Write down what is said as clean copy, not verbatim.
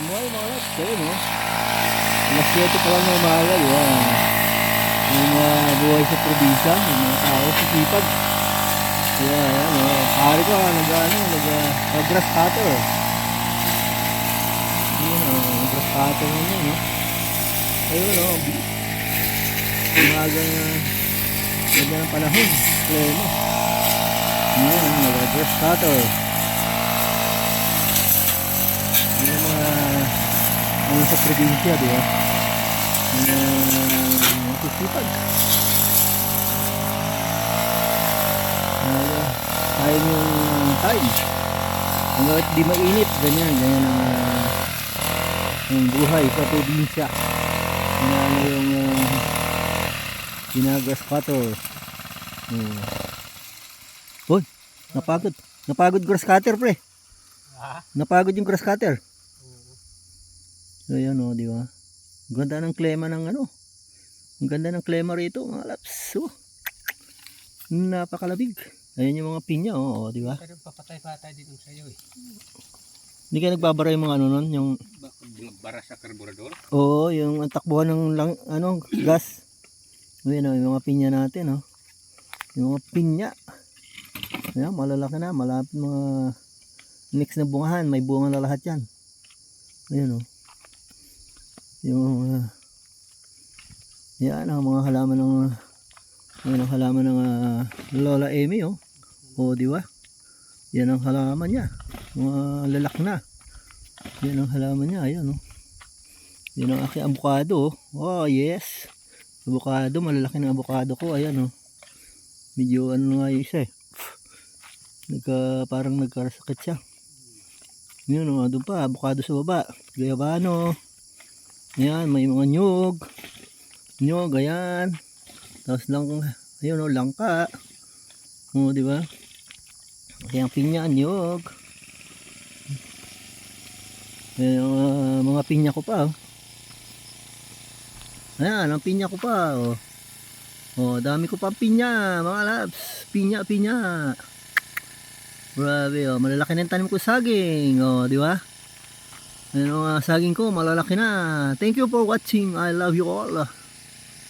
Buhay mga lads, kayo no? Alas 7 pa lang ng umaga, di ba? Yung mga buhay sa probinsya, yung mga tao sa sipag. Kaya ayan o, pare ko nag-grass cutter. Yun o, nag-grass cutter na no? Ayun o, umaga ng panahon, pleno. Yun o, nag-grass cutter. Yung mga ano sa probinsya, di ba? Yung sisipag. Sayang yung time. Hanggang di mainit, ganyan ang buhay sa probinsya. Ano yung ginagrass cutter. Hoy, napagod grass cutter pre. Napagod yung grass cutter. So yan o, di ba? Ganda ng klema ng ano. Ang ganda ng klema rito, mga laps. Oh. Napakalabig. Ayan yung mga pinya, oh, di ba? Pero papatay-patay din sa iyo eh. Hindi ka nagbabara yung mga ano nun, yung Bara sa karburador? oo, yung takbuhan ng gas. Ayan oh, yung mga pinya natin, oh. Yung mga pinya. Ayan, malalaki na, malapit mga next na bungahan, may bunga na lahat yan. Ayan oh. Yung yan ang mga halaman ng Lola Amy oh. Oh, di ba? Yan ang halaman niya. Mga lalak na. Yan ang halaman niya, ayan oh. Yan ang aking avocado oh. Oh, yes. Avocado, malalaki ng avocado ko, ayan oh. Medyo ano nga yung isa eh. Parang nagkasakit siya. Yan oh, doon pa, avocado sa baba. Gayabano. Ayan, may mga nyug, ayan. Tapos lang, ayun o, langka. O, di ba? Kaya ang pinya, nyug. Ayan, mga pinya ko pa, oh. Ayan, ang pinya ko pa, oh. Oh, dami ko pa pinya, mga labs. Pinya. Grabe, oh, malalaki na yung tanim ko saging, oh, di ba? Ano, saging ko malalaki na. Thank you for watching. I love you all.